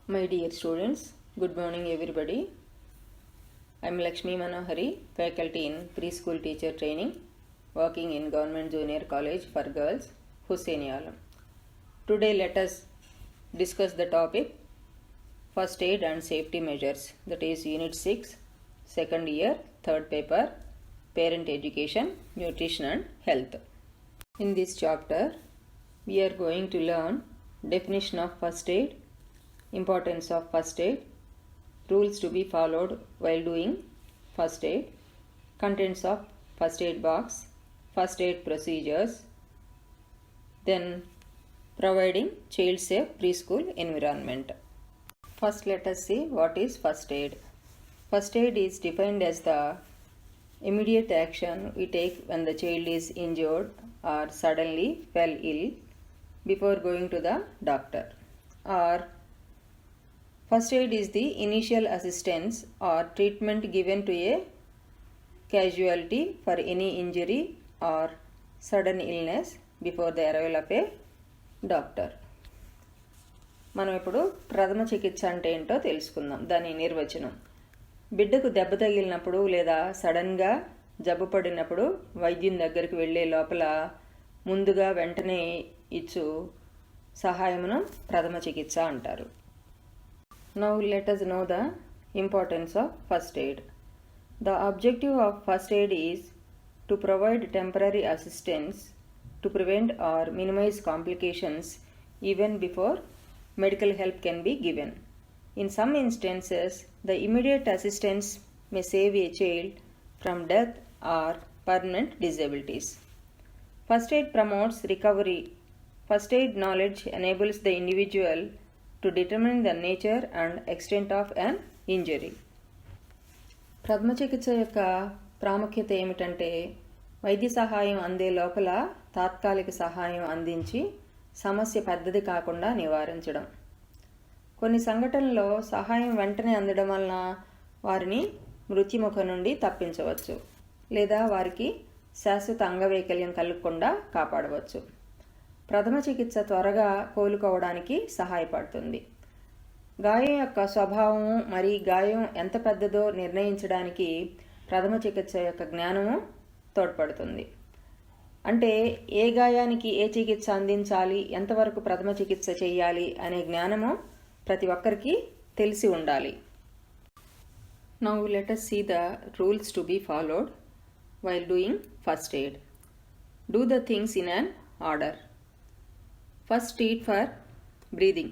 My dear students, good morning everybody. I am Lakshmi Manohari, faculty in preschool teacher training, working in Government Junior College for Girls, Hussainialam. Today let us discuss the topic First Aid and Safety Measures, that is Unit 6, second year, third paper, Parent Education, Nutrition and Health. In this chapter, we are going to learn definition of first aid, importance of first aid, rules to be followed while doing first aid, contents of first aid box, first aid procedures, then providing child safe preschool environment. First let us see what is first aid. First aid is defined as the immediate action we take when the child is injured or suddenly fell ill before going to the doctor, or first aid is the initial assistance or treatment given to a casualty for any injury or sudden illness before the arrival of a doctor. మనం ఇప్పుడు ప్రథమ చికిత్స అంటే ఏంటో తెలుసుకుందాం. దాని నిర్వచనం: బిడ్డకు దెబ్బ తగిలినప్పుడు లేదా సడన్గా జబ్బు పడినప్పుడు వైద్యుని దగ్గరికి వెళ్ళే లోపల ముందుగా వెంటనే ఇచ్చు సహాయమును ప్రథమ చికిత్స అంటారు. Now let us know the importance of first aid. The objective of first aid is to provide temporary assistance to prevent or minimize complications even before medical help can be given. In some instances, the immediate assistance may save a child from death or permanent disabilities. First aid promotes recovery. First aid knowledge enables the individual to determine the nature and extent of an injury. ప్రథమ చికిత్స యొక్క ప్రాముఖ్యత ఏమిటంటే వైద్య సహాయం అందే లోపల తాత్కాలిక సహాయం అందించి సమస్య పెద్దది కాకుండా నివారించడం. కొన్ని సంఘటనల్లో సహాయం వెంటనే అందడం వలన వారిని మృత్యుముఖం నుండి తప్పించవచ్చు లేదా వారికి శాశ్వత అంగవైకల్యం కలగకుండా కాపాడవచ్చు. ప్రథమ చికిత్స త్వరగా కోలుకోవడానికి సహాయపడుతుంది. గాయం యొక్క స్వభావం మరి గాయం ఎంత పెద్దదో నిర్ణయించడానికి ప్రథమ చికిత్స యొక్క జ్ఞానము తోడ్పడుతుంది. అంటే ఏ గాయానికి ఏ చికిత్స అందించాలి, ఎంతవరకు ప్రథమ చికిత్స చేయాలి అనే జ్ఞానము ప్రతి ఒక్కరికి తెలిసి ఉండాలి. Now let us see the rules to be followed while doing first aid. Do the things in an order. First, treat for breathing.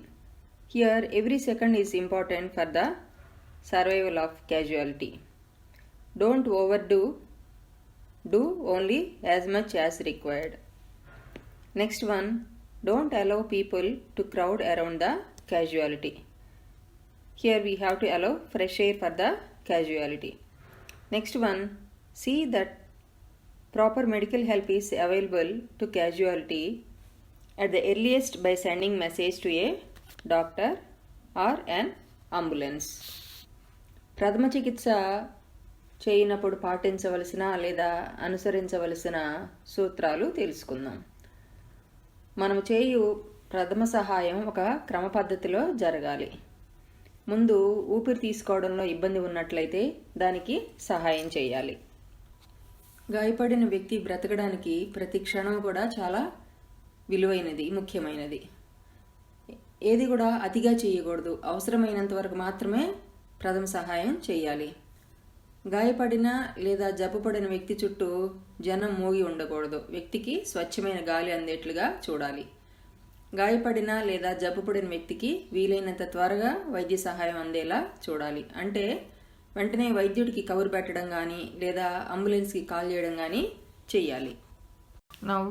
Here, every second is important for the survival of casualty. Don't overdo. Do only as much as required. Next one, don't allow people to crowd around the casualty. Here we have to allow fresh air for the casualty. Next one, see that proper medical help is available to casualty at the earliest by sending message to a doctor or an ambulance. ప్రథమ చికిత్స చేయనప్పుడు పాటించవలసిన లేదా అనుసరించవలసిన సూత్రాలు తెలుసుకుందాం. మనము చేయు ప్రథమ సహాయం ఒక క్రమ పద్ధతిలో జరగాలి. ముందు ఊపిరి తీసుకోవడంలో ఇబ్బంది ఉన్నట్లయితే దానికి సహాయం చేయాలి. గాయపడిన వ్యక్తి బ్రతకడానికి ప్రతి క్షణం కూడా చాలా విలువైనది, ముఖ్యమైనది. ఏది కూడా అతిగా చేయకూడదు. అవసరమైనంత వరకు మాత్రమే ప్రథమ సహాయం చేయాలి. గాయపడిన లేదా జబ్బుపడిన వ్యక్తి చుట్టూ జనం మోగి ఉండకూడదు. వ్యక్తికి స్వచ్ఛమైన గాలి అందేట్లుగా చూడాలి. గాయపడిన లేదా జబ్బుపడిన వ్యక్తికి వీలైనంత త్వరగా వైద్య సహాయం అందేలా చూడాలి. అంటే వెంటనే వైద్యుడికి కబురు పెట్టడం కానీ లేదా అంబులెన్స్కి కాల్ చేయడం కానీ చెయ్యాలి. Now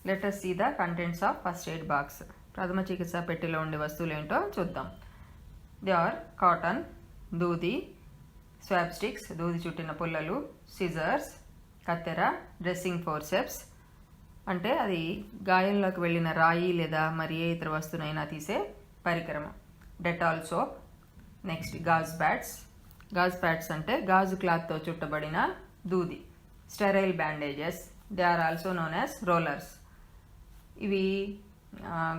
let us see the contents of first aid box. ప్రథమ చికిత్స పెట్టెలో ఉండే వస్తువులు ఏంటో చూద్దాం. They or cotton, Dudi, swab sticks, దూది చుట్టిన పుల్లలు, సిజర్స్, కత్తెర, డ్రెస్సింగ్ ఫోర్సెప్స్ అంటే అది గాయంలోకి వెళ్ళిన రాయి లేదా మరి ఏ ఇతర వస్తువునైనా తీసే పరికరం, Dettol soap, next gauze pads. Gauze pads అంటే గాజు క్లాత్తో చుట్టబడిన దూది, sterile bandages, they are also known as rollers. ఇవి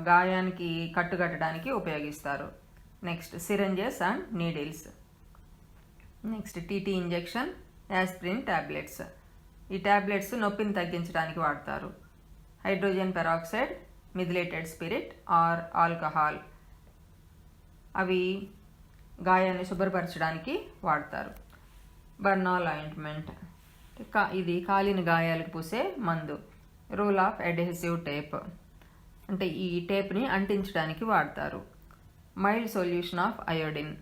గాయానికి కట్టుకట్టడానికి ఉపయోగిస్తారు. Next syringes and needles. Next TT injection, aspirin tablets. ఈ ట్యాబ్లెట్స్ నొప్పిని తగ్గించడానికి వాడతారు. Hydrogen peroxide, methylated spirit or alcohol, అవి గాయాన్ని శుభ్రపరచడానికి వాడతారు. బర్నాల్ ఆయింట్మెంట్, ఇది కాలిన గాయాలకు పూసే మందు. రోల్ ఆఫ్ అడ్హెసివ్ టేప్, అంటే ఈ టేప్ని అంటించడానికి వాడతారు. మైల్డ్ సొల్యూషన్ ఆఫ్ అయోడిన్,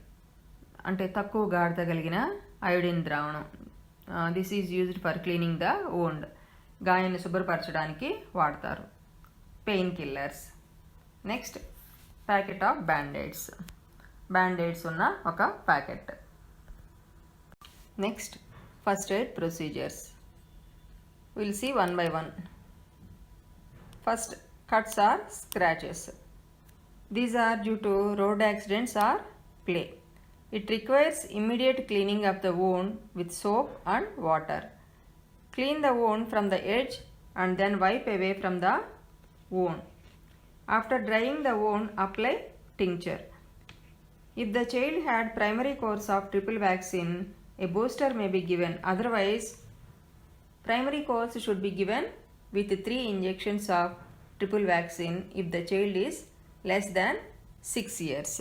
అంటే తక్కువ గాఢత కలిగిన అయోడిన్ ద్రావణం. This is used for cleaning the wound, గాయాన్ని శుభ్రపరచడానికి వాడతారు. Painkillers. Next packet of bandaids, bandaids ఉన్న ఒక packet. Next first aid procedures. Will see one by one. First, cuts or scratches. These are due to road accidents or play. It requires immediate cleaning of the wound with soap and water. Clean the wound from the edge and then wipe away from the wound. After drying the wound, apply tincture. If the child had primary course of triple vaccine, a booster may be given. Otherwise, primary course should be given with 3 injections of triple vaccine if the child is less than 6 years.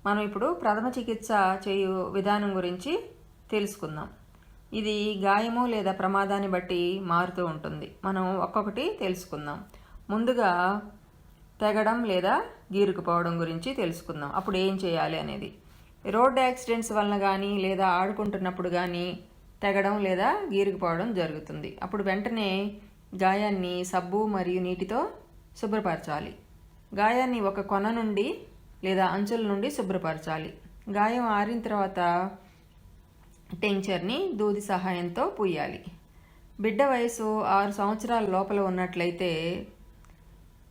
మనం ఇప్పుడు ప్రథమ చికిత్స చేయు విధానం గురించి తెలుసుకుందాం. ఇది గాయము లేదా ప్రమాదాన్ని బట్టి మారుతూ ఉంటుంది. మనం ఒక్కొక్కటి తెలుసుకుందాం. ముందుగా తెగడం లేదా గీరుకుపోవడం గురించి తెలుసుకుందాం. అప్పుడు ఏం చేయాలి అనేది. రోడ్ యాక్సిడెంట్స్ వలన కానీ లేదా ఆడుకుంటున్నప్పుడు కానీ తెగడం లేదా గీరుకుపోవడం జరుగుతుంది. అప్పుడు వెంటనే గాయాన్ని సబ్బు మరియు నీటితో శుభ్రపరచాలి. గాయాన్ని ఒక కొన నుండి లేదా అంచుల నుండి శుభ్రపరచాలి. గాయం ఆరిన తర్వాత టింక్చర్ని దూది సహాయంతో పూయాలి. బిడ్డ వయసు 6 సంవత్సరాల లోపల ఉన్నట్లయితే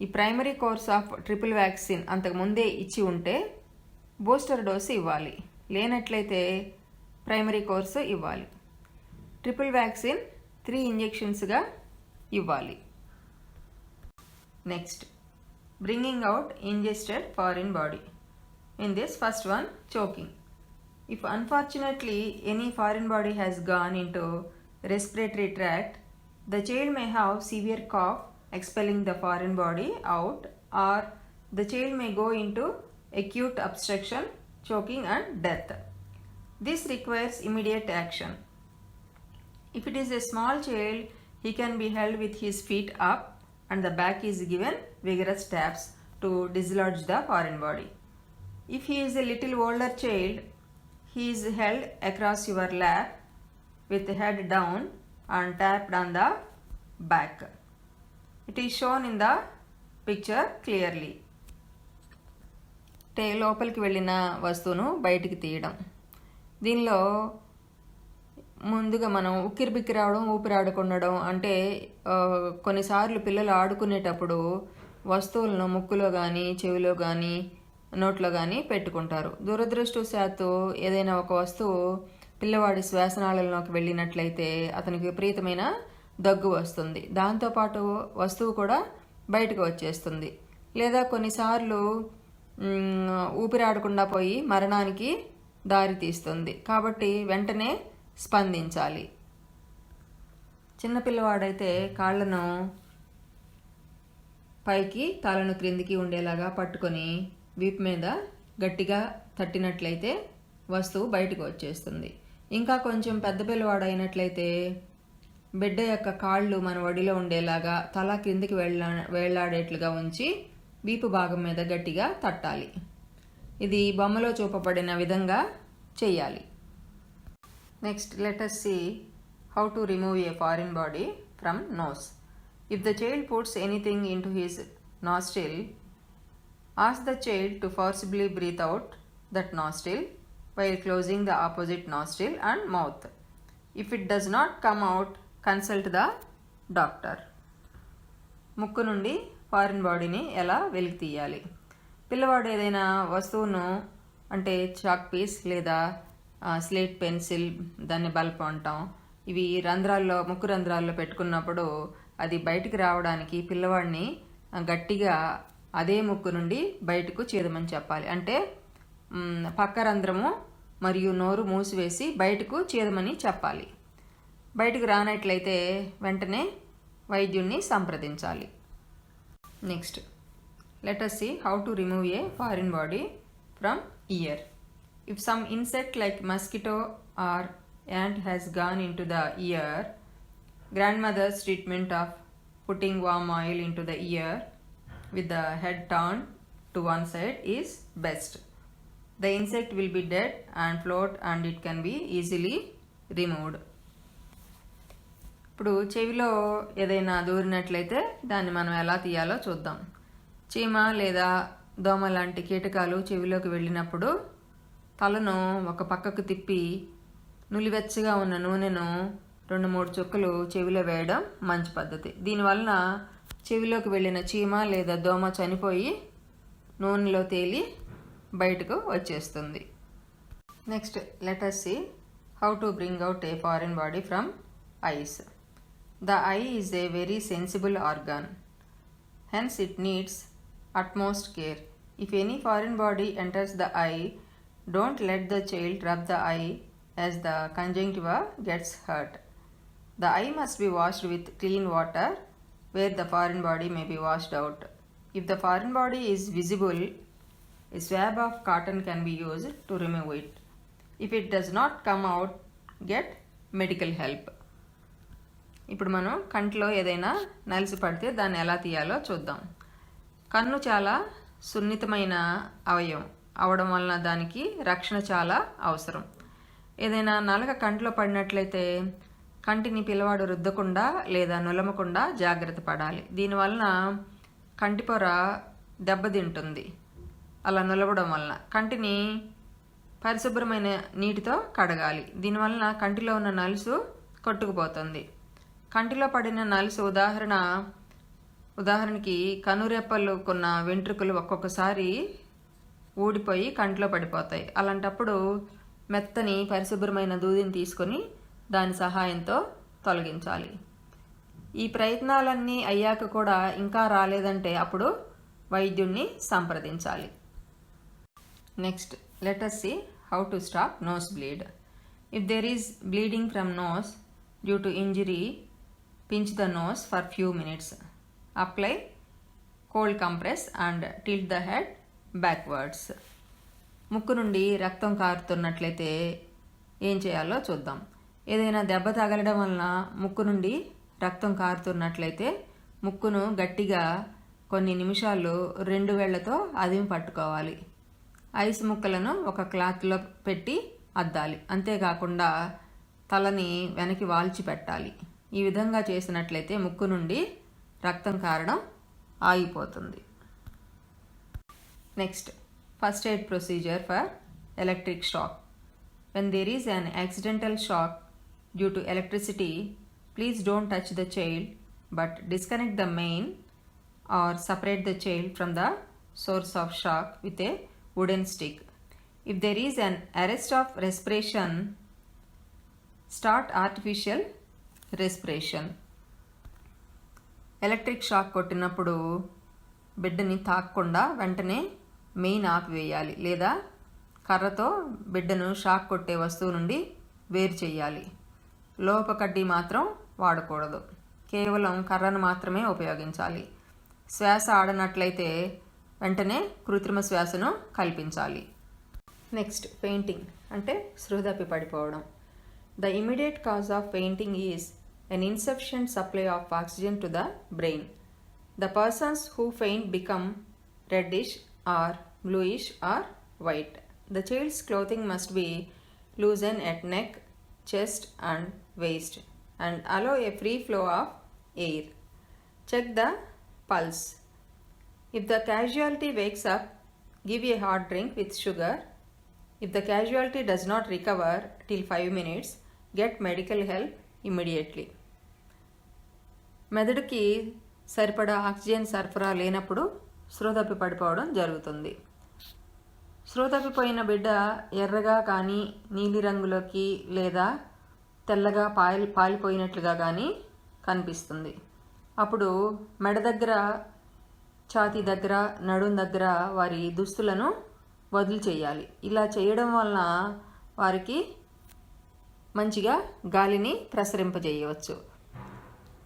ఈ primary course of triple vaccine అంతకుముందే ఇచ్చి ఉంటే బూస్టర్ డోసు ఇవ్వాలి. లేనట్లయితే ప్రైమరీ కోర్సు ఇవ్వాలి. ట్రిపుల్ వ్యాక్సిన్ 3 ఇంజెక్షన్స్గా ఇవ్వాలి. Next, bringing out ingested foreign body. In this first one, choking. If unfortunately any foreign body has gone into respiratory tract, the child may have severe cough expelling the foreign body out, or the child may go into acute obstruction, choking and death. This requires immediate action. If it is a small child, he can be held with his feet up and the back is given vigorous taps to dislodge the foreign body. If he is a little older child, he is held across your lap with the head down and tapped on the back. It is shown in the picture clearly. లోపలికి వెళ్ళిన వస్తువును బయటికి తీయడం. దీనిలో ముందుగా మనం ఉక్కిరి బిక్కిరి రావడం, ఊపిరాడకుండడం, అంటే కొన్నిసార్లు పిల్లలు ఆడుకునేటప్పుడు వస్తువులను ముక్కులో కానీ చెవిలో కానీ నోట్లో కానీ పెట్టుకుంటారు. దురదృష్టవశాత్తు ఏదైనా ఒక వస్తువు పిల్లవాడి శ్వాసనాళంలోకి వెళ్ళినట్లయితే అతనికి విపరీతమైన దగ్గు వస్తుంది. దాంతోపాటు వస్తువు కూడా బయటకు వచ్చేస్తుంది. లేదా కొన్నిసార్లు ఊపిరాడకుండా పోయి మరణానికి దారి తీస్తుంది. కాబట్టి వెంటనే స్పందించాలి. చిన్నపిల్లవాడైతే కాళ్ళను పైకి తలను క్రిందికి ఉండేలాగా పట్టుకొని వీపు మీద గట్టిగా తట్టినట్లయితే వస్తువు బయటకు వచ్చేస్తుంది. ఇంకా కొంచెం పెద్ద పిల్లవాడు అయినట్లయితే బిడ్డ యొక్క కాళ్ళు మన ఒడిలో ఉండేలాగా తల క్రిందికి వేళ్లాడేట్లుగా ఉంచి వీపు భాగం మీద గట్టిగా తట్టాలి. ఇది బొమ్మలో చూపబడిన విధంగా చేయాలి. Next, let us see how to remove a foreign body from nose. If the child puts anything into his nostril, ask the child to forcibly breathe out that nostril while closing the opposite nostril and mouth. If it does not come out, consult the doctor. ముక్కు నుండి foreign బాడీని ఎలా వెలికి తీయాలి? పిల్లవాడు ఏదైనా వస్తువును, అంటే చాక్ పీస్ లేదా స్లేట్ పెన్సిల్, దాన్ని బల్బ్ అంటాం, ఇవి రంధ్రాల్లో, ముక్కు రంధ్రాల్లో పెట్టుకున్నప్పుడు అది బయటికి రావడానికి పిల్లవాడిని గట్టిగా అదే ముక్కు నుండి బయటకు చీదమని చెప్పాలి. అంటే పక్క రంధ్రము మరియు నోరు మూసివేసి బయటకు చీదమని చెప్పాలి. బయటకు రానట్లయితే వెంటనే వైద్యుడిని సంప్రదించాలి. Next, let us see how to remove a foreign body from ear. If some insect like mosquito or ant has gone into the ear, grandmother's treatment of putting warm oil into the ear with the head turned to one side is best. The insect will be dead and float and it can be easily removed. ఇప్పుడు చెవిలో ఏదైనా దూరినట్లయితే దాన్ని మనం ఎలా తీయాలో చూద్దాం. చీమ లేదా దోమ లాంటి కీటకాలు చెవిలోకి వెళ్ళినప్పుడు తలను ఒక పక్కకు తిప్పి నులివెచ్చగా ఉన్న నూనెను 2-3 చుక్కలు చెవిలో వేయడం మంచి పద్ధతి. దీనివలన చెవిలోకి వెళ్ళిన చీమ లేదా దోమ చనిపోయి నూనెలో తేలి బయటకు వచ్చేస్తుంది. Next, let us see how to bring out a foreign body from eyes. The eye is a very sensible organ. Hence it needs utmost care. If any foreign body enters the eye, don't let the child rub the eye as the conjunctiva gets hurt. The eye must be washed with clean water where the foreign body may be washed out. If the foreign body is visible, a swab of cotton can be used to remove it. If it does not come out, get medical help. ఇప్పుడు మనం కంటిలో ఏదైనా నలిసి పడితే దాన్ని ఎలా తీయాలో చూద్దాం. కన్ను చాలా సున్నితమైన అవయవం అవడం వలన దానికి రక్షణ చాలా అవసరం. ఏదైనా నలక కంటిలో పడినట్లయితే కంటిని పిల్లవాడు రుద్దకుండా లేదా నులమకుండా జాగ్రత్త పడాలి. దీనివలన కంటి పొర దెబ్బతింటుంది. అలా నులవడం వలన కంటిని పరిశుభ్రమైన నీటితో కడగాలి. దీనివలన కంటిలో ఉన్న నలుసు కొట్టుకుపోతుంది. కంటిలో పడిన నలుసు ఉదాహరణకి కనురెప్పలు కొన్న వెంట్రుకలు ఒక్కొక్కసారి ఊడిపోయి కంటిలో పడిపోతాయి. అలాంటప్పుడు మెత్తని పరిశుభ్రమైన దూదిని తీసుకొని దాని సహాయంతో తొలగించాలి. ఈ ప్రయత్నాలన్నీ అయ్యాక కూడా ఇంకా రాలేదంటే అప్పుడు వైద్యుడిని సంప్రదించాలి. Next, let us see how to stop nose bleed. If there is bleeding from nose due to injury, pinch the nose for few minutes. Apply cold compress and tilt the head backwards. ముక్కు నుండి రక్తం కారుతున్నట్లయితే ఏం చేయాలో చూద్దాం. ఏదైనా దెబ్బ తగలడం వలన ముక్కు నుండి రక్తం కారుతున్నట్లయితే ముక్కును గట్టిగా కొన్ని నిమిషాలు 2 వేళ్లతో అదిమి పట్టుకోవాలి. ఐస్ ముక్కలను ఒక క్లాత్లో పెట్టి అద్దాలి. అంతేకాకుండా తలని వెనక్కి వాల్చి పెట్టాలి. ఈ విధంగా చేసినట్లయితే ముక్కు నుండి రక్తం కారడం ఆగిపోతుంది. Next, first aid procedure for electric shock. When there is an accidental shock due to electricity, please don't touch the child but disconnect the main or separate the child from the source of shock with a wooden stick. If there is an arrest of respiration, start artificial respiration. Electric shock కొట్టినప్పుడు బిడ్డని తాకకుండా వెంటనే main ఆపివేయాలి లేదా కర్రతో బిడ్డను shock కొట్టే వస్తువు నుండి వేరు చేయాలి. లోపకడ్డీ మాత్రం వాడకూడదు. కేవలం కర్రను మాత్రమే ఉపయోగించాలి. శ్వాస ఆడనట్లయితే వెంటనే కృత్రిమ శ్వాసను కల్పించాలి. నెక్స్ట్, ఫెయింటింగ్ అంటే స్పృహ తప్పి పడిపోవడం. The immediate cause of fainting is an insufficient supply of oxygen to the brain. The persons who faint become reddish or bluish or white. The child's clothing must be loosened at neck, chest and waist and allow a free flow of air. Check the pulse. If the casualty wakes up, give a hot drink with sugar. If the casualty does not recover till 5 minutes, get medical help immediately. మెదడుకి సరిపడా oxygen సరఫరా లేనప్పుడు స్పృహ తప్పి పడిపోవడం జరుగుతుంది. స్పృహ తప్పిపోయిన బిడ్డ ఎర్రగా కానీ నీలిరంగులోకి లేదా తెల్లగా పాలిపోయినట్లుగా కానీ కనిపిస్తుంది. అప్పుడు మెడ దగ్గర, ఛాతీ దగ్గర, నడుం దగ్గర వారి దుస్తులను వదిలి చేయాలి. ఇలా చేయడం వలన వారికి మంచిగా గాలిని ప్రసరింపజేయవచ్చు.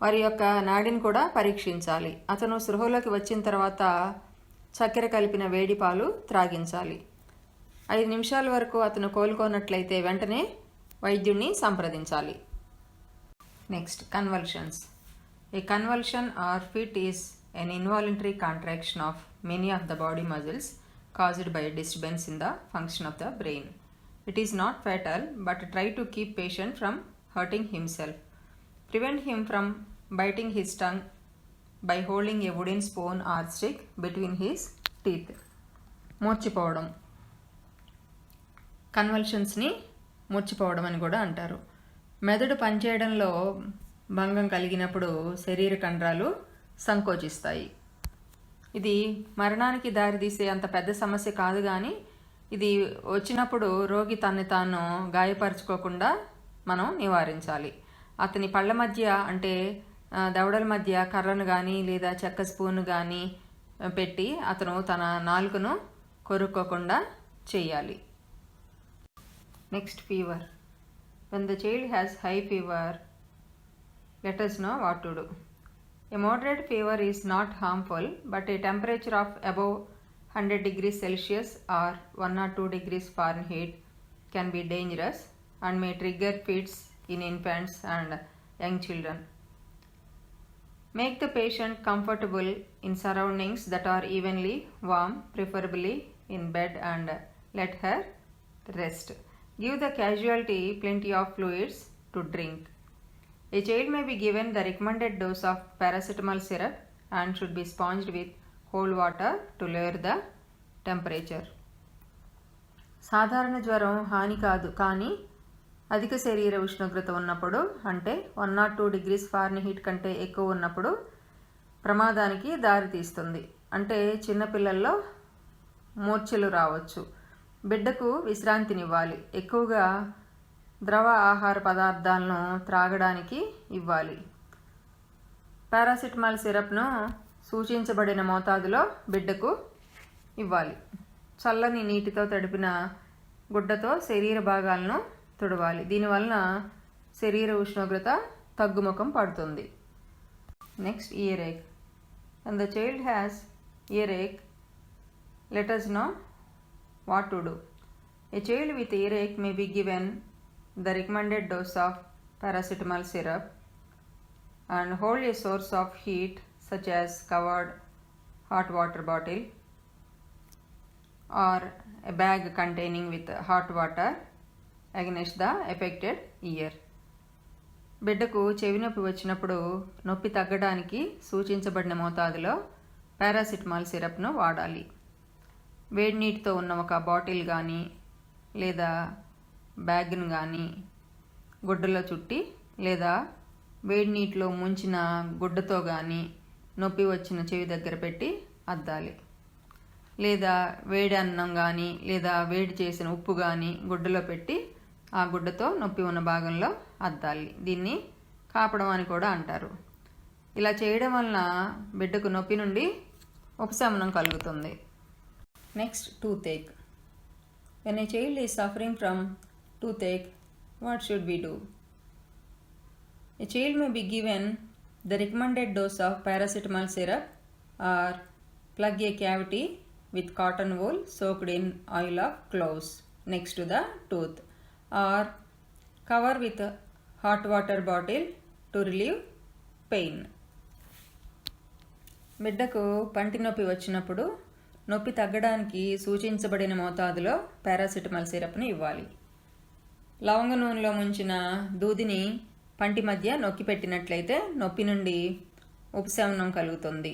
వారి యొక్క నాడిని కూడా పరీక్షించాలి. అతను స్పృహలోకి వచ్చిన తర్వాత చక్కెర కలిపిన వేడి పాలు త్రాగించాలి. 5 నిమిషాల వరకు అతను కోలుకోనట్లయితే వెంటనే వైద్యుడిని సంప్రదించాలి. Next, convulsions. A convulsion or fit is an involuntary contraction of many of the body muscles caused by a disturbance in the function of the brain. It is not fatal, but try to keep patient from hurting himself. Prevent him from biting his tongue by holding a wooden spoon or stick between his teeth. మూర్చిపోవడం, కన్వల్షన్స్ని మూర్చిపోవడం అని కూడా అంటారు. మెదడు పనిచేయడంలో భంగం కలిగినప్పుడు శరీర కండరాలు సంకోచిస్తాయి. ఇది మరణానికి దారితీసే అంత పెద్ద సమస్య కాదు, కానీ ఇది వచ్చినప్పుడు రోగి తనని తాను గాయపరచుకోకుండా మనం నివారించాలి. అతని పళ్ళ మధ్య అంటే దవడల మధ్య కర్రను కానీ లేదా చెక్క స్పూన్ కానీ పెట్టి అతను తన నాలుకను కొరుక్కోకుండా చేయాలి. Next, fever. When the child has high fever, let us know what to do. A moderate fever is not harmful, but a temperature of above 100 degrees Celsius or 1 or 2 degrees Fahrenheit can be dangerous and may trigger fits in infants and young children. Make the patient comfortable in surroundings that are evenly warm, preferably in bed, and let her rest. Give the casualty plenty of fluids to drink. A child may be given the recommended dose of paracetamol syrup and should be sponged with cold water to lower the temperature. సాధారణ జ్వరం హాని కాదు, కానీ అధిక శరీర ఉష్ణోగ్రత ఉన్నప్పుడు అంటే 1 or 2 degrees Fahrenheit కంటే ఎక్కువ ఉన్నప్పుడు ప్రమాదానికి దారితీస్తుంది. అంటే చిన్నపిల్లల్లో మూర్ఛలు రావచ్చు. బిడ్డకు విశ్రాంతినివ్వాలి. ఎక్కువగా ద్రవ ఆహార పదార్థాలను త్రాగడానికి ఇవ్వాలి. పారాసిటమాల్ సిరప్ను సూచించబడిన మోతాదులో బిడ్డకు ఇవ్వాలి. చల్లని నీటితో తడిపిన గుడ్డతో శరీర భాగాలను తుడవాలి. దీనివలన శరీర ఉష్ణోగ్రత తగ్గుముఖం పడుతుంది. Next, earache. When the child has earache, let us know what to do. A child with earache may be given the recommended dose of paracetamol syrup and hold a source of heat such as covered hot water bottle or a bag containing with hot water against the affected ear. బిడ్డకు చెవి నొప్పి వచ్చినప్పుడు నొప్పి తగ్గడానికి సూచించబడిన మోతాదులో paracetamol సిరప్ను వాడాలి. వేడి నీటితో ఉన్న ఒక బాటిల్ కానీ లేదా బ్యాగ్ను కానీ గుడ్డలో చుట్టి లేదా వేడి నీటిలో ముంచిన గుడ్డతో కానీ నొప్పి వచ్చిన చెవి దగ్గర పెట్టి అద్దాలి. లేదా వేడి అన్నం కానీ లేదా వేడి చేసిన ఉప్పు కానీ గుడ్డలో పెట్టి ఆ గుడ్డతో నొప్పి ఉన్న భాగంలో అద్దాలి. దీన్ని కాపడం అని కూడా అంటారు. ఇలా చేయడం వలన బిడ్డకు నొప్పి నుండి ఉపశమనం కలుగుతుంది. Next, toothache. When a child is suffering from toothache, what should we do? A child may be given the recommended dose of paracetamol syrup or plug a cavity with cotton wool soaked in oil of cloves next to the tooth or cover with a hot water bottle to relieve pain. బిడ్డకు పంటి నొప్పి వచ్చినప్పుడు నొప్పి తగ్గడానికి సూచించబడిన మోతాదులో paracetamol సిరప్ను ఇవ్వాలి. లవంగ నూనెలో ముంచిన దూదిని పంటి మధ్య నొక్కి పెట్టినట్లయితే నొప్పి నుండి ఉపశమనం కలుగుతుంది.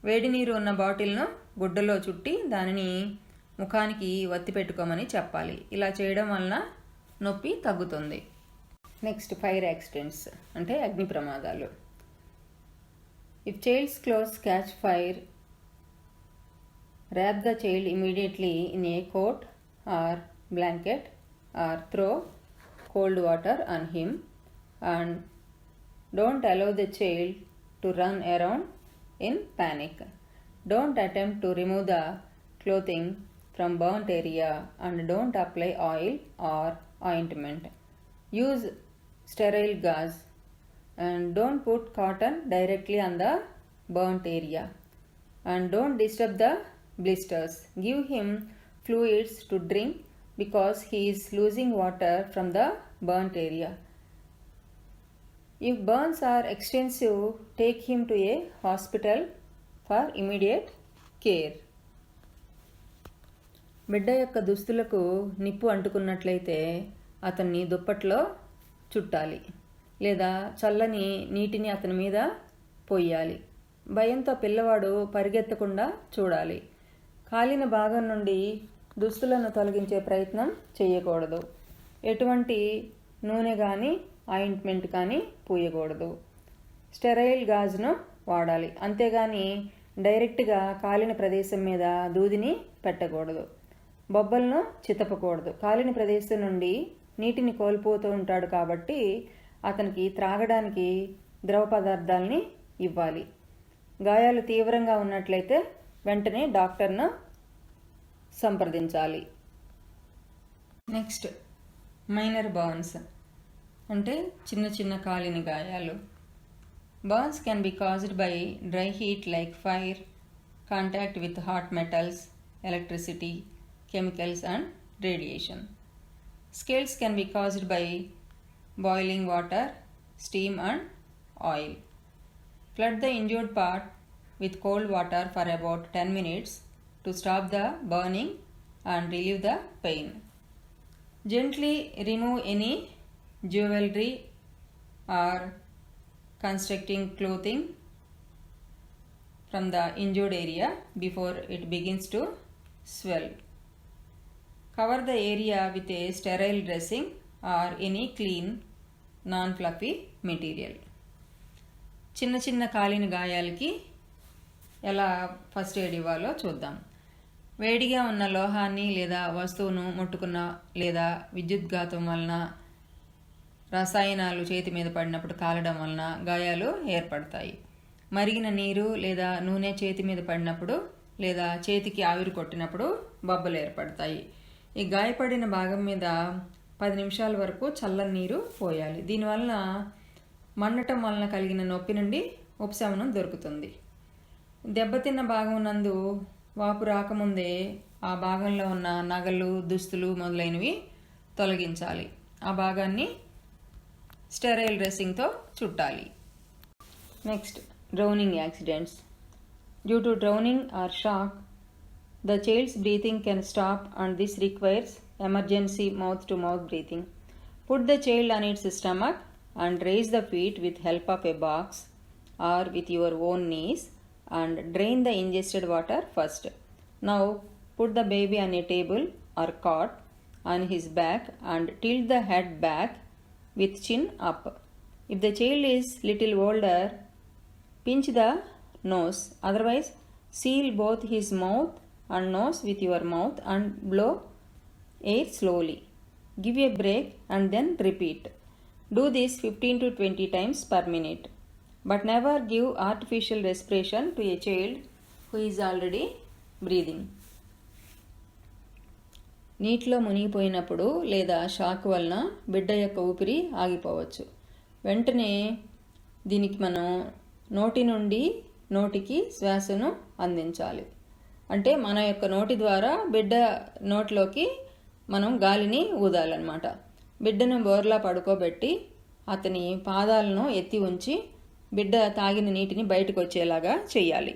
వేడి నీరు ఉన్న బాటిల్ను గుడ్డలో చుట్టి దానిని ముఖానికి వత్తి పెట్టుకోమని చెప్పాలి. ఇలా చేయడం వలన నొప్పి తగ్గుతుంది. నెక్స్ట్, ఫైర్ యాక్సిడెంట్స్ అంటే అగ్ని ప్రమాదాలు. If child's clothes catch fire, wrap the child immediately in a coat or blanket or throw cold water on him and don't allow the child to run around in panic. Don't attempt to remove the clothing from burnt area and don't apply oil or ointment. Use sterile gauze and don't put cotton directly on the burnt area. And don't disturb the blisters. Give him fluids to drink because he is losing water from the burnt area. If burns are extensive, take him to a hospital for immediate care. బిడ్డ యొక్క దుస్తులకు నిప్పు అంటుకున్నట్లయితే అతన్ని దుప్పట్లో చుట్టాలి లేదా చల్లని నీటిని అతని మీద పోయాలి. భయంతో పిల్లవాడు పరిగెత్తకుండా చూడాలి. కాలిన భాగం నుండి దుస్తులను తొలగించే ప్రయత్నం చేయకూడదు. ఎటువంటి నూనె కానీ ఆయింట్మెంట్ కానీ పూయకూడదు. స్టెరైల్ గాజును వాడాలి. అంతేగాని డైరెక్ట్గా కాలిన ప్రదేశం మీద దూదిని పెట్టకూడదు. బొబ్బలను చితపకూడదు. కాలిన ప్రదేశం నుండి నీటిని కోల్పోతూ ఉంటాడు కాబట్టి అతనికి త్రాగడానికి ద్రవ పదార్థాలని ఇవ్వాలి. గాయాలు తీవ్రంగా ఉన్నట్లయితే వెంటనే డాక్టర్ను సంప్రదించాలి. నెక్స్ట్ మైనర్ బర్న్స్ అంటే చిన్న చిన్న కాలిన గాయాలు. Burns can be caused by dry heat like fire, contact with hot metals, electricity, chemicals and radiation. Scales can be caused by boiling water, steam and oil. Flood the injured part with cold water for about 10 minutes to stop the burning and relieve the pain. Gently remove any jewelry or constructing clothing from the injured area before it begins to swell. Cover the area with a sterile dressing or any clean, non-fluffy material. చిన్న చిన్న కాలిన గాయాలకి ఎలా first aid ఇవ్వాలో చూద్దాం. వేడిగా ఉన్న లోహాన్ని లేదా వస్తువును ముట్టుకున్న లేదా విద్యుద్ఘాతం వలన, రసాయనాలు చేతి మీద పడినప్పుడు కాలడం వలన గాయాలు ఏర్పడతాయి. మరిగిన నీరు లేదా నూనె చేతి మీద పడినప్పుడు లేదా చేతికి ఆవిరి కొట్టినప్పుడు బొబ్బలు ఏర్పడతాయి. ఈ గాయపడిన భాగం మీద 10 నిమిషాల వరకు చల్లని నీరు పోయాలి. దీనివలన మండటం వలన కలిగిన నొప్పి నుండి ఉపశమనం దొరుకుతుంది. దెబ్బతిన్న భాగం నందు వాపు రాకముందే ఆ భాగంలో ఉన్న నగలు, దుస్తులు మొదలైనవి తొలగించాలి. ఆ భాగాన్ని స్టెరైల్ డ్రెస్సింగ్తో చుట్టాలి. Next drowning accidents. Due to drowning or shock, the child's breathing can stop and this requires emergency mouth-to-mouth breathing. Put the child on its stomach and raise the feet with help of a box or with your own knees and drain the ingested water first. Now put the baby on a table or cot on his back and tilt the head back with chin up. If the child is little older, pinch the nose. Otherwise, seal both his mouth and nose with your mouth and blow air slowly. Give a break and then repeat. Do this 15 to 20 times per minute. But never give artificial respiration to a child who is already breathing. నీటిలో మునిగిపోయినప్పుడు లేదా shock వలన బిడ్డ యొక్క ఊపిరి ఆగిపోవచ్చు. వెంటనే దీనికి మనం నోటి నుండి నోటికి శ్వాసను అందించాలి. అంటే మన యొక్క నోటి ద్వారా బిడ్డ నోట్లోకి మనం గాలిని ఊదాలన్నమాట. బిడ్డను బోర్లా పడుకోబెట్టి అతని పాదాలను ఎత్తి ఉంచి బిడ్డ తాగిన నీటిని బయటకు వచ్చేలాగా చేయాలి.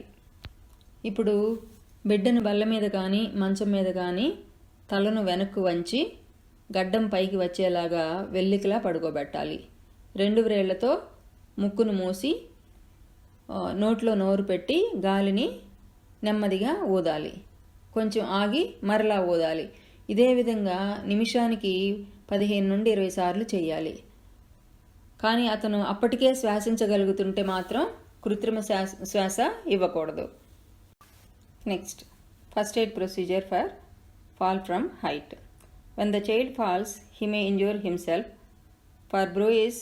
ఇప్పుడు బిడ్డను బల్ల మీద కానీ మంచం మీద కానీ తలను వెనక్కు వంచి గడ్డం పైకి వచ్చేలాగా వెల్లికలా పడుకోబెట్టాలి. 2 వ్రేళ్లతో ముక్కును మూసి నోట్లో నోరు పెట్టి గాలిని నెమ్మదిగా ఊదాలి. కొంచెం ఆగి మరలా ఊదాలి. ఇదే విధంగా నిమిషానికి 15 నుండి 20 సార్లు చేయాలి. కానీ అతను అప్పటికే శ్వాసించగలుగుతుంటే మాత్రం కృత్రిమ శ్వాస ఇవ్వకూడదు. Next first aid procedure for fall from height. When the child falls he may injure himself. For bruise,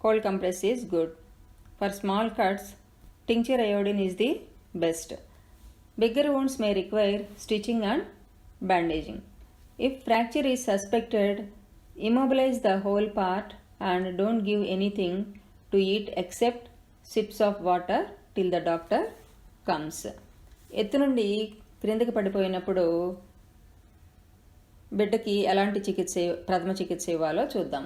cold compress is good. For small cuts, tincture iodine is the best. Bigger wounds may require stitching and bandaging. If fracture is suspected, immobilize the whole part and don't give anything to eat except sips of water till the doctor comes. ఎత్తు నుండి క్రిందకి పడిపోయినప్పుడు బిడ్డకి ఎలాంటి ప్రథమ చికిత్స ఇవ్వాలో చూద్దాం.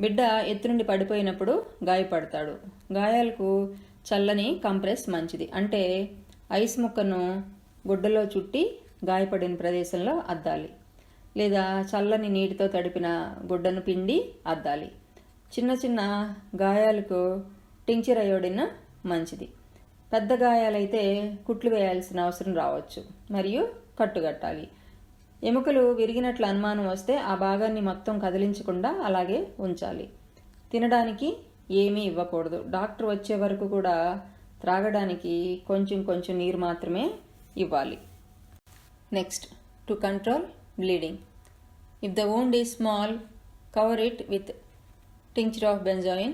బిడ్డ ఎత్తు నుండి పడిపోయినప్పుడు గాయపడతాడు. గాయాలకు చల్లని కంప్రెస్ మంచిది. అంటే ఐస్ ముక్కను గుడ్డలో చుట్టి గాయపడిన ప్రదేశంలో అద్దాలి, లేదా చల్లని నీటితో తడిపిన గుడ్డను పిండి అద్దాలి. చిన్న చిన్న గాయాలకు టింక్చర్ అయోడిన్ మంచిది. పెద్ద గాయాలైతే కుట్లు వేయాల్సిన అవసరం రావచ్చు మరియు కట్టుగట్టాలి. ఎముకలు విరిగినట్లు అనుమానం వస్తే ఆ భాగాన్ని మొత్తం కదిలించకుండా అలాగే ఉంచాలి. తినడానికి ఏమీ ఇవ్వకూడదు. డాక్టర్ వచ్చే వరకు కూడా త్రాగడానికి కొంచెం కొంచెం నీరు మాత్రమే ఇవ్వాలి. Next, to control bleeding. If the wound is small, cover it with tincture of benzoin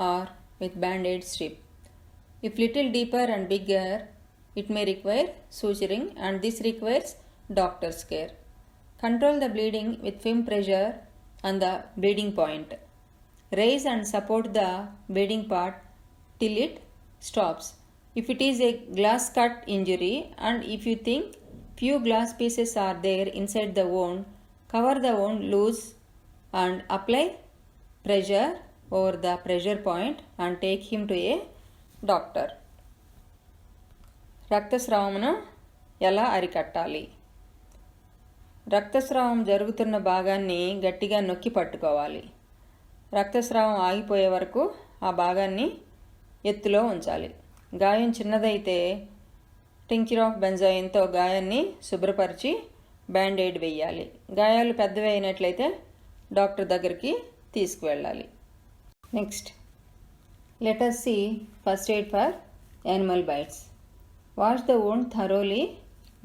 or with band-aid strip. If little deeper and bigger, it may require suturing, and this requires doctor's care. Control the bleeding with firm pressure on the bleeding point. Raise and support the bleeding part till it stops. If it is a glass cut injury and if you think few glass pieces are there inside the wound, cover the wound loose and apply pressure over the pressure point and take him to a doctor. రక్తస్రావమును ఎలా అరికట్టాలి? రక్తస్రావం జరుగుతున్న భాగాన్ని గట్టిగా నొక్కి పట్టుకోవాలి. రక్తస్రావం ఆగిపోయే వరకు ఆ భాగాన్ని ఎత్తులో ఉంచాలి. గాయం చిన్నదైతే టింక్చర్ ఆఫ్ బెంజాయిన్తో గాయాన్ని శుభ్రపరిచి బ్యాండేడ్ వేయాలి. గాయాలు పెద్దవి అయినట్లయితే డాక్టర్ దగ్గరికి తీసుకువెళ్ళాలి. Next, let us see first aid for animal bites. Wash the wound thoroughly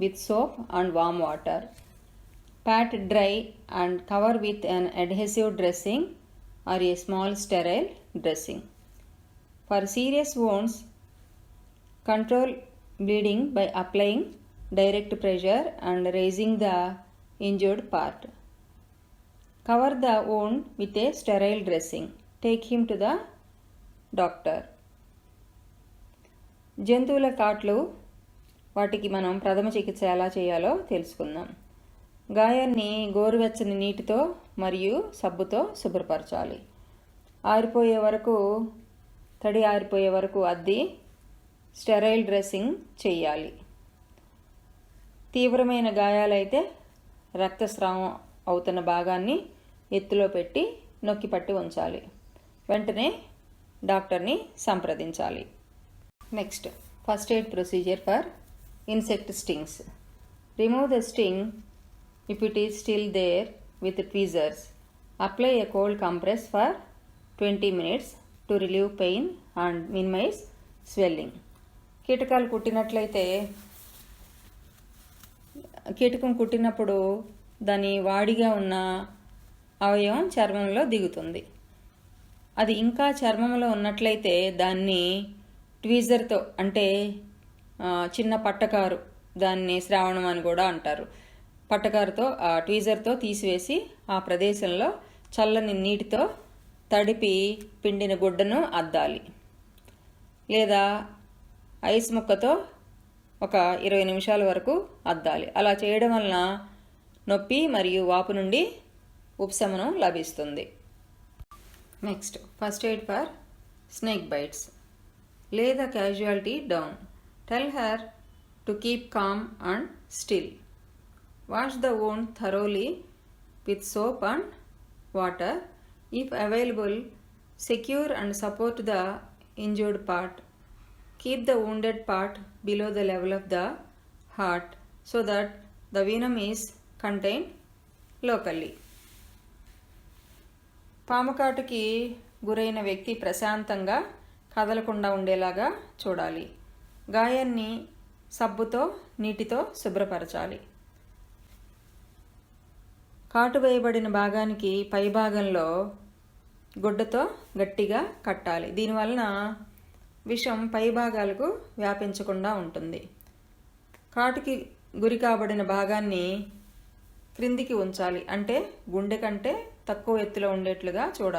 with soap and warm water. Pat dry and cover with an adhesive dressing or a small sterile dressing. For serious wounds, control bleeding by applying direct pressure and raising the injured part. Cover the wound with a sterile dressing. Take him to the doctor. జంతువుల కాట్లు, వాటికి మనం ప్రథమ చికిత్స ఎలా చేయాలో తెలుసుకుందాం. గాయాన్ని గోరువెచ్చని నీటితో మరియు సబ్బుతో శుభ్రపరచాలి. తడి ఆరిపోయే వరకు అద్ది స్టెరైల్ డ్రెస్సింగ్ చేయాలి. తీవ్రమైన గాయాలైతే రక్తస్రావం అవుతున్న భాగాన్ని ఎత్తులో పెట్టి నొక్కి పట్టి ఉంచాలి. వెంటనే డాక్టర్ని సంప్రదించాలి. Next, first aid procedure for insect stings. Remove the sting if it is still there with tweezers. Apply a cold compress for 20 minutes to relieve pain and minimize swelling. కీటకాలు కుట్టినట్లయితే కీటకం కుట్టినప్పుడు దాని వాడిగా ఉన్న అవయవం చర్మంలో దిగుతుంది. అది ఇంకా చర్మంలో ఉన్నట్లయితే దాన్ని ట్వీజర్తో, అంటే చిన్న పట్టకారు, దాన్ని శ్రావణం అని కూడా అంటారు, పట్టకారుతో ట్వీజర్తో తీసివేసి ఆ ప్రదేశంలో చల్లని నీటితో తడిపి పిండిన గుడ్డను అద్దాలి, లేదా ఐస్ ముక్కతో ఒక 20 నిమిషాల వరకు అద్దాలి. అలా చేయడం వలన నొప్పి మరియు వాపు నుండి ఉపశమనం లభిస్తుంది. Next, first aid for snake bites. Lay the casualty down. Tell her to keep calm and still. Wash the wound thoroughly with soap and water. If available, secure and support the injured part. Keep the wounded part below the level of the heart so that the venom is contained locally. పాముకాటుకి గురైన వ్యక్తి ప్రశాంతంగా కదలకుండా ఉండేలాగా చూడాలి. గాయాన్ని సబ్బుతో నీటితో శుభ్రపరచాలి. కాటు వేయబడిన భాగానికి పై భాగంలో గుడ్డతో గట్టిగా కట్టాలి. దీనివలన విషం పై భాగాలకు వ్యాపించకుండా ఉంటుంది. కాటుకి గురి కాబడిన భాగాన్ని క్రిందికి ఉంచాలి, అంటే గుండె కంటే తక్కువ ఎత్తులో ఉండేట్లుగా చూడాలి.